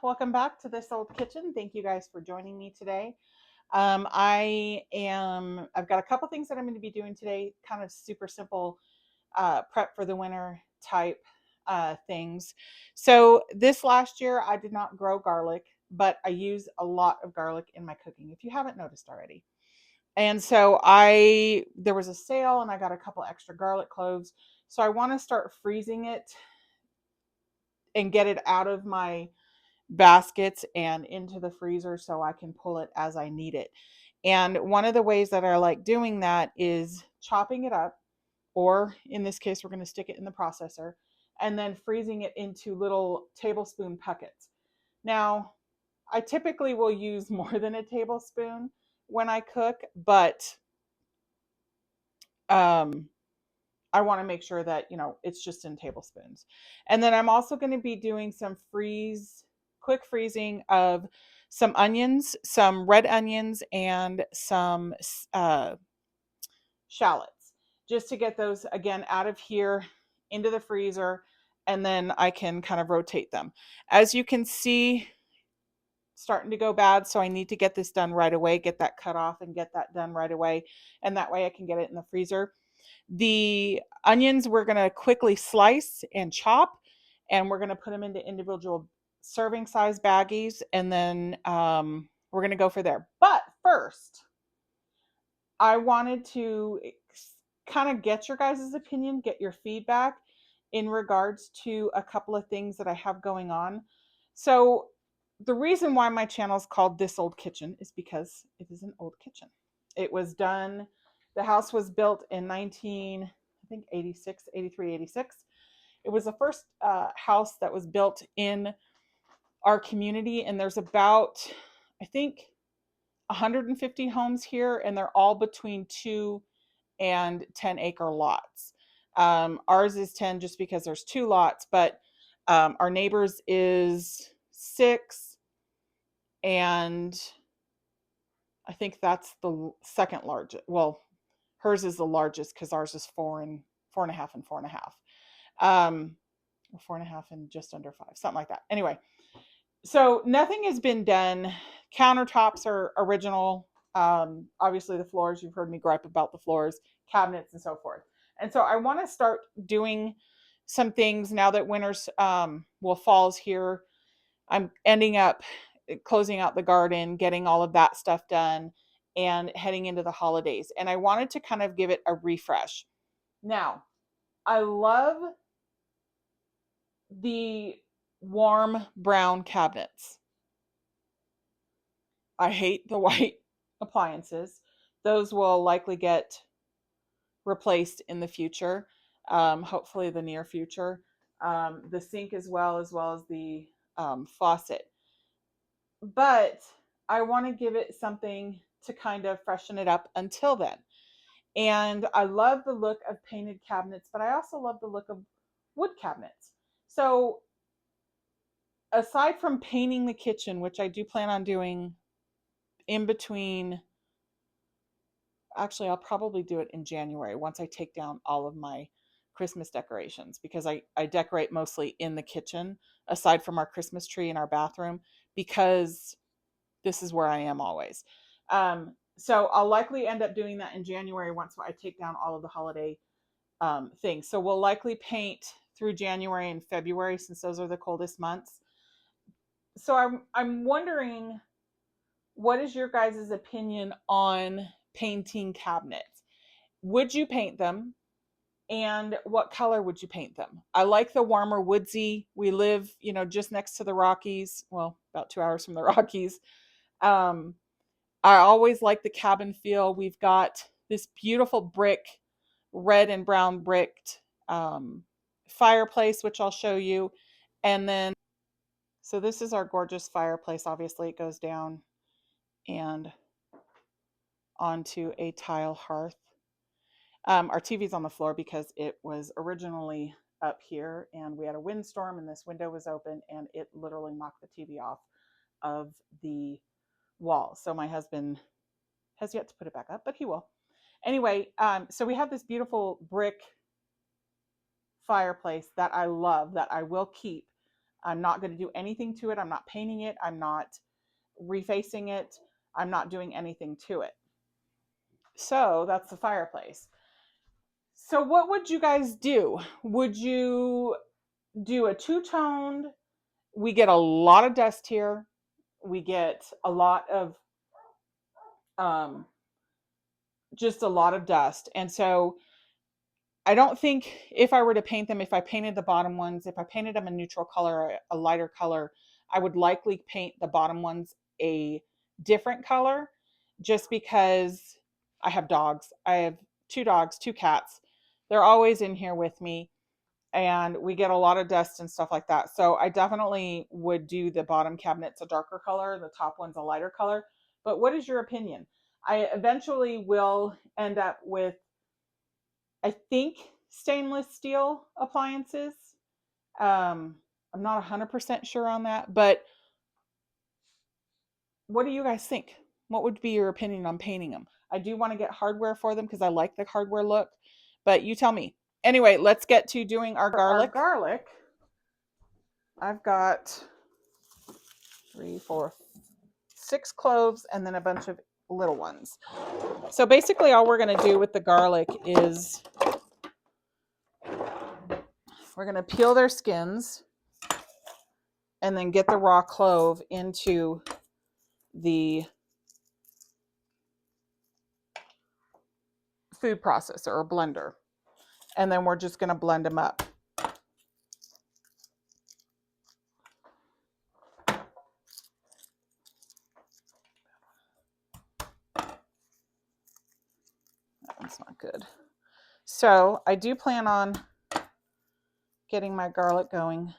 welcome back to This Old Kitchen. Thank you guys for joining me today. I've got a couple things that I'm going to be doing today, kind of super simple prep for the winter type things. So this last year, I did not grow garlic, but I use a lot of garlic in my cooking, if you haven't noticed already. And so there was a sale and I got a couple extra garlic cloves. So I want to start freezing it and get it out of my baskets and into the freezer so I can pull it as I need it. And one of the ways that I like doing that is chopping it up, or in this case, we're going to stick it in the processor and then freezing it into little tablespoon puckets. Now, I typically will use more than a tablespoon when I cook, but um, I want to make sure that, it's just in tablespoons. And then I'm also going to be doing some quick freezing of some onions, some red onions, and some shallots, just to get those again out of here into the freezer. And then I can kind of rotate them. As you can see, starting to go bad. So I need to get this done right away, get that cut off and get that done right away. And that way I can get it in the freezer. The onions we're going to quickly slice and chop, and we're going to put them into individual serving size baggies, and then we're going to go for there. But first, I wanted to kind of get your guys' opinion, get your feedback in regards to a couple of things that I have going on. So the reason why my channel is called This Old Kitchen is because it is an old kitchen. It was done, the house was built in 86. It was the first house that was built in our community, and there's about, I think, 150 homes here, and they're all between 2 and 10-acre lots. Ours is 10 just because there's 2 lots, but our neighbors is 6, and I think that's the second largest. Well, hers is the largest because ours is 4.5 and 4.5. 4.5 and just under 5, something like that. Anyway, so nothing has been done. Countertops are original. Obviously the floors, you've heard me gripe about the floors, cabinets and so forth. And so I want to start doing some things now that fall's here. I'm ending up closing out the garden, getting all of that stuff done, and heading into the holidays. And I wanted to kind of give it a refresh. Now, I love the warm brown cabinets. I hate the white appliances. Those will likely get replaced in the future, hopefully the near future. The sink as well as the faucet. But I want to give it something to kind of freshen it up until then. And I love the look of painted cabinets, but I also love the look of wood cabinets. So aside from painting the kitchen, which I do plan on doing in between, actually I'll probably do it in January once I take down all of my Christmas decorations, because I decorate mostly in the kitchen aside from our Christmas tree in our bathroom, because this is where I am always. So I'll likely end up doing that in January once I take down all of the holiday things. So we'll likely paint through January and February, since those are the coldest months. So I'm wondering, what is your guys' opinion on painting cabinets? Would you paint them? And what color would you paint them? I like the warmer woodsy. We live, just next to the Rockies. Well, about 2 hours from the Rockies. I always like the cabin feel. We've got this beautiful red and brown bricked fireplace, which I'll show you. And then, so this is our gorgeous fireplace. Obviously, it goes down and onto a tile hearth. Our TV's on the floor because it was originally up here, and we had a windstorm and this window was open and it literally knocked the TV off of the wall. So my husband has yet to put it back up, but he will. Anyway, so we have this beautiful brick fireplace that I love, that I will keep. I'm not going to do anything to it. I'm not painting it. I'm not refacing it. I'm not doing anything to it. So that's the fireplace. So what would you guys do? Would you do a two-toned? We get a lot of dust here. We get a lot of um, just a lot of dust. And so I don't think if I were to paint them, if I painted the bottom ones, if I painted them a neutral color or a lighter color, I would likely paint the bottom ones a different color just because I have dogs. I have two dogs, two cats. They're always in here with me and we get a lot of dust and stuff like that. So I definitely would do the bottom cabinets a darker color, the top ones a lighter color. But what is your opinion? I eventually will end up with, I think, stainless steel appliances. I'm not 100% sure on that, but what do you guys think? What would be your opinion on painting them? I do want to get hardware for them because I like the hardware look, but you tell me. Anyway, let's get to doing our garlic. I've got 3, 4, 6 cloves and then a bunch of little ones. So basically all we're going to do with the garlic is we're going to peel their skins and then get the raw clove into the food processor or blender. And then we're just going to blend them up. That one's not good. So I do plan on getting my garlic going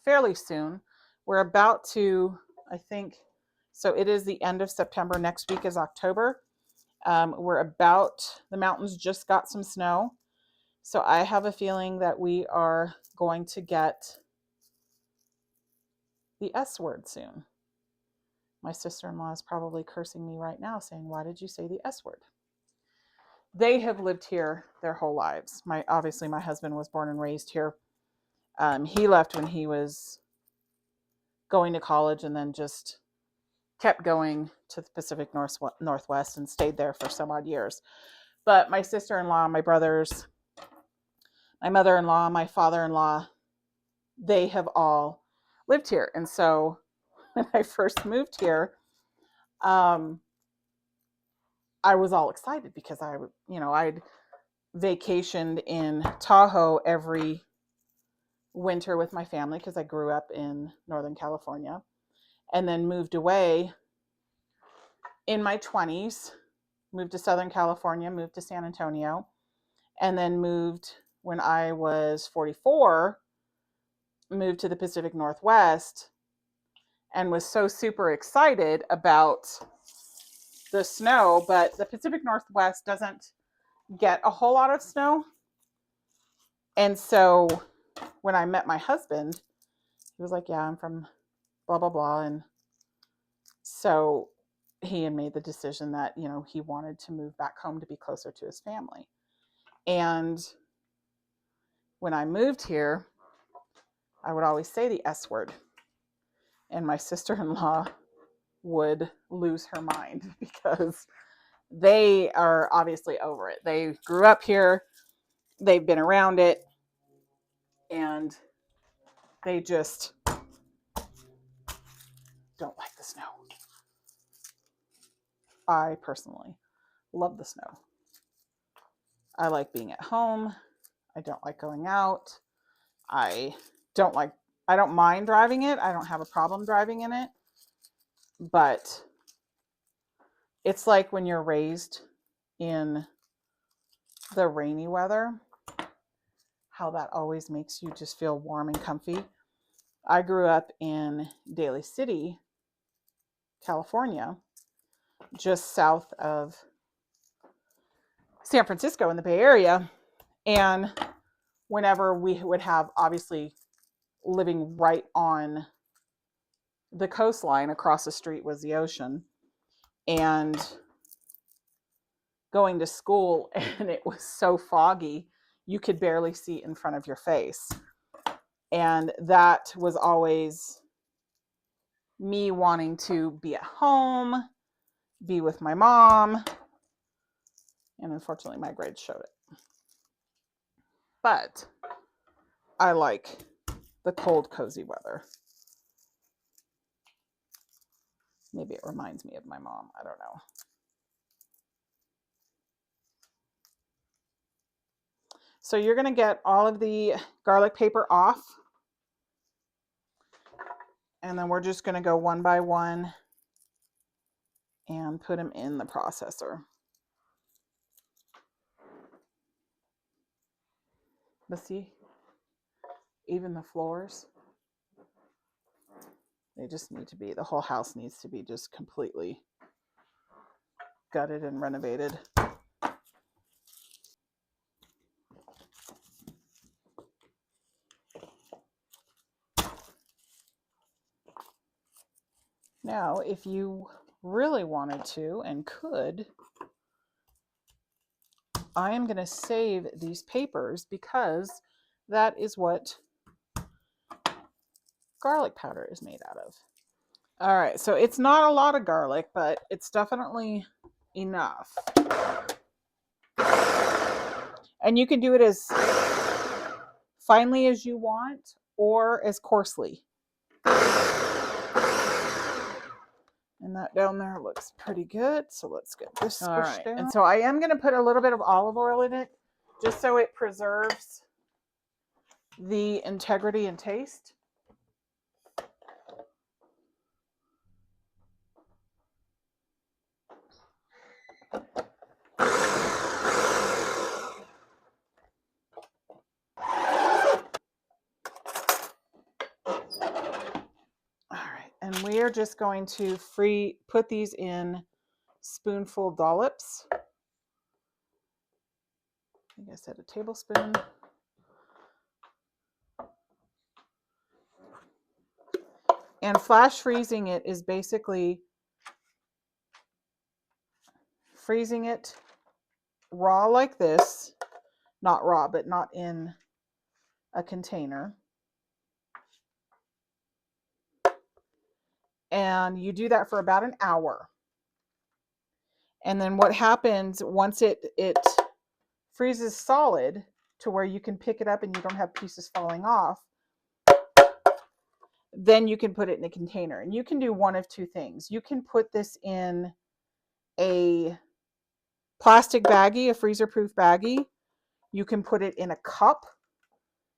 fairly soon. We're about to, I think, so it is the end of September. Next week is October. The mountains just got some snow. So I have a feeling that we are going to get the S word soon. My sister-in-law is probably cursing me right now saying, why did you say the S word? They have lived here their whole lives. Obviously my husband was born and raised here. He left when he was going to college and then just kept going to the Pacific Northwest and stayed there for some odd years. But my sister-in-law, my brothers, my mother-in-law, my father-in-law, they have all lived here. And so when I first moved here, I was all excited because I'd vacationed in Tahoe every winter with my family because I grew up in Northern California and then moved away in my 20s, moved to Southern California, moved to San Antonio, and then moved when I was 44, moved to the Pacific Northwest and was so super excited about the snow, but the Pacific Northwest doesn't get a whole lot of snow. And so when I met my husband, he was like, yeah, I'm from blah, blah, blah. And so he had made the decision that, he wanted to move back home to be closer to his family. And when I moved here, I would always say the S word. And my sister-in-law would lose her mind because they are obviously over it. They grew up here. They've been around it. And they just don't like the snow. I personally love the snow. I like being at home. I don't like going out. I don't mind driving it. I don't have a problem driving in it. But it's like when you're raised in the rainy weather, how that always makes you just feel warm and comfy. I grew up in Daly City, California, just south of San Francisco in the Bay Area. And whenever we would have, obviously, living right on the coastline, across the street was the ocean, and going to school, and it was so foggy, you could barely see in front of your face. And that was always me wanting to be at home, be with my mom. And unfortunately, my grades showed it. But I like the cold, cozy weather. Maybe it reminds me of my mom. I don't know. So you're going to get all of the garlic paper off. And then we're just going to go one by one and put them in the processor. But see, even the floors, they just need to be, the whole house needs to be just completely gutted and renovated. Now, if you really wanted to and could, I am going to save these papers because that is what garlic powder is made out of. All right, so it's not a lot of garlic, but it's definitely enough. And you can do it as finely as you want or as coarsely. And that down there looks pretty good. So let's get this squished down. And so I am going to put a little bit of olive oil in it just so it preserves the integrity and taste. All right, and we are just going to put these in spoonful dollops. I think I said a tablespoon. And flash freezing it is basically freezing it raw like this, not raw, but not in a container. And you do that for about an hour. And then what happens once it freezes solid to where you can pick it up and you don't have pieces falling off, then you can put it in a container. And you can do one of two things. You can put this in a plastic baggie, a freezer-proof baggie. You can put it in a cup.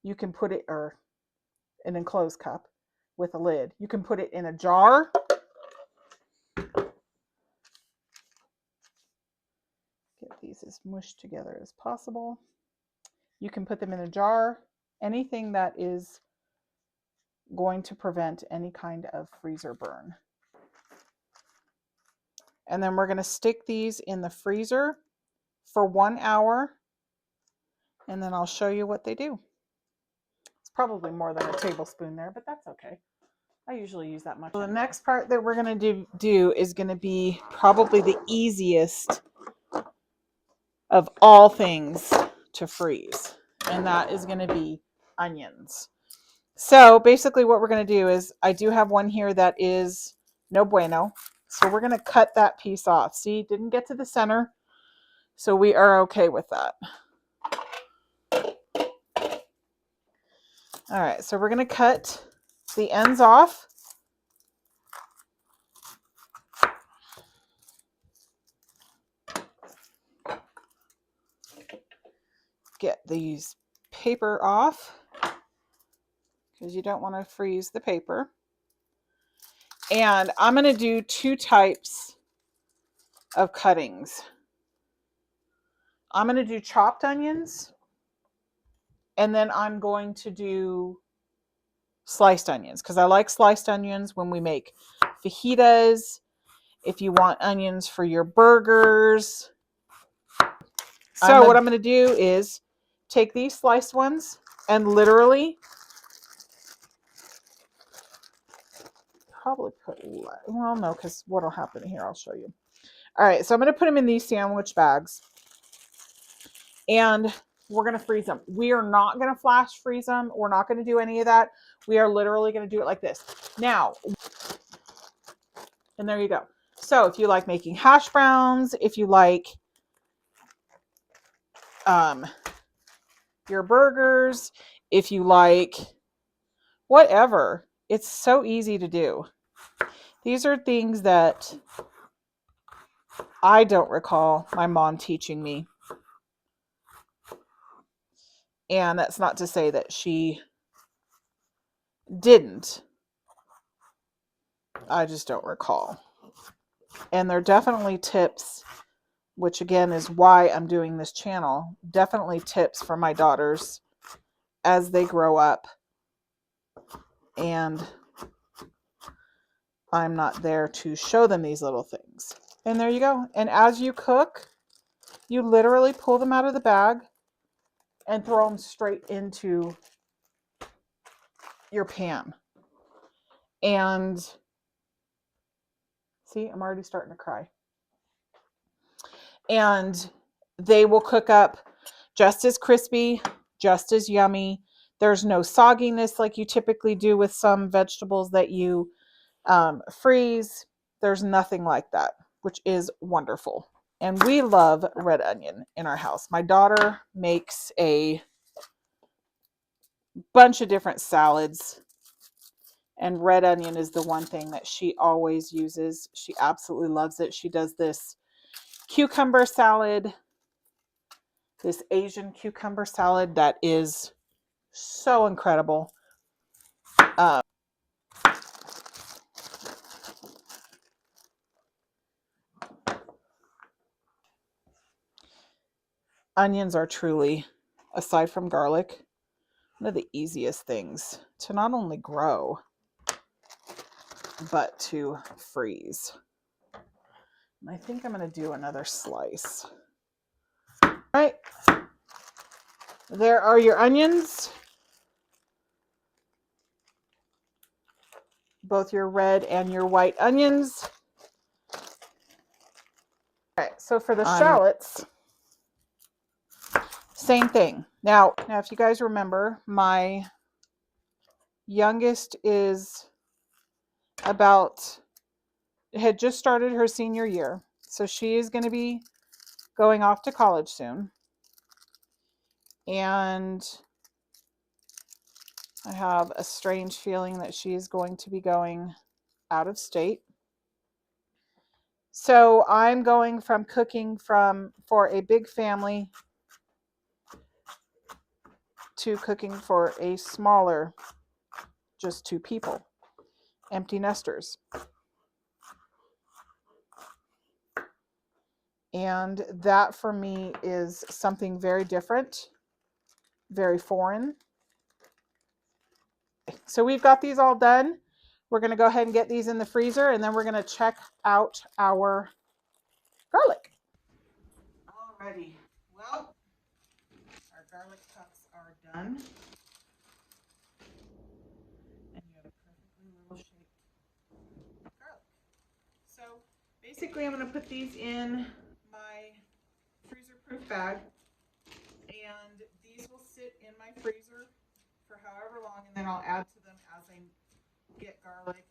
You can put it, or an enclosed cup with a lid. You can put it in a jar. Get these as mushed together as possible. You can put them in a jar. Anything that is going to prevent any kind of freezer burn. And then we're going to stick these in the freezer for 1 hour. And then I'll show you what they do. It's probably more than a tablespoon there, but that's okay. I usually use that much. So the next part that we're going to do is going to be probably the easiest of all things to freeze. And that is going to be onions. So basically what we're going to do is, I do have one here that is no bueno. So we're going to cut that piece off. See, didn't get to the center. So we are okay with that. All right, so we're going to cut the ends off. Get these paper off because you don't want to freeze the paper. And I'm going to do 2 types of cuttings. I'm going to do chopped onions, and then I'm going to do sliced onions because I like sliced onions when we make fajitas, if you want onions for your burgers. So what I'm going to do is take these sliced ones and literally probably put, well, no, because what will happen here, I'll show you. All right, so I'm going to put them in these sandwich bags. And we're going to freeze them. We are not going to flash freeze them. We're not going to do any of that. We are literally going to do it like this. Now, and there you go. So if you like making hash browns, if you like your burgers, if you like whatever, it's so easy to do. These are things that I don't recall my mom teaching me. And that's not to say that she didn't. I just don't recall. And they're definitely tips, which again is why I'm doing this channel. Definitely tips for my daughters as they grow up. And I'm not there to show them these little things. And there you go. And as you cook, you literally pull them out of the bag and throw them straight into your pan. And see, I'm already starting to cry. And they will cook up just as crispy, just as yummy. There's no sogginess like you typically do with some vegetables that you freeze. There's nothing like that, which is wonderful. And we love red onion in our house. My daughter makes a bunch of different salads, and red onion is the one thing that she always uses. She absolutely loves it. She does this cucumber salad, this Asian cucumber salad that is so incredible. Onions are truly, aside from garlic, one of the easiest things to not only grow, but to freeze. And I think I'm going to do another slice. All right. There are your onions. Both your red and your white onions. All right, so for the shallots, same thing. Now, if you guys remember, my youngest is had just started her senior year. So she is going to be going off to college soon. And I have a strange feeling that she is going to be going out of state. So I'm going from cooking for a big family to cooking for a smaller, just 2 people, empty nesters. And that for me is something very different, very foreign. So we've got these all done. We're going to go ahead and get these in the freezer, and then we're going to check out our garlic. Alrighty. Well, our garlic cups are done. And you have a perfectly little shaped garlic. So basically I'm going to put these in my freezer-proof bag, and these will sit in my freezer for however long, and then I'll add to them as I get garlic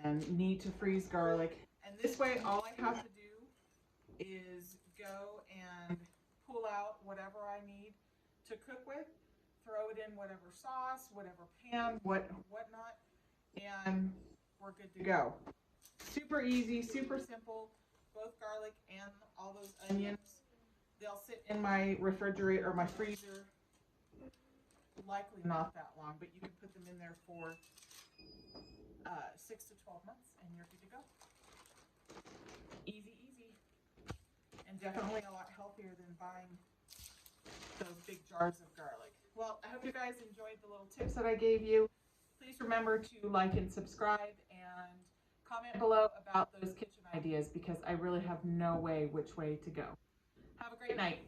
and need to freeze garlic. And this way all I have to do is go and pull out whatever I need to cook with, throw it in whatever sauce, whatever pan, whatnot, and we're good to go. Super easy, super simple. Both garlic and all those onions, they'll sit in my refrigerator or my freezer. Likely not that long, but you can put them in there for 6 to 12 months and you're good to go. Easy, easy. And definitely a lot healthier than buying those big jars of garlic. Well, I hope you guys enjoyed the little tips that I gave you. Please remember to like and subscribe and comment below about those kitchen ideas, because I really have no way which way to go. Have a great night.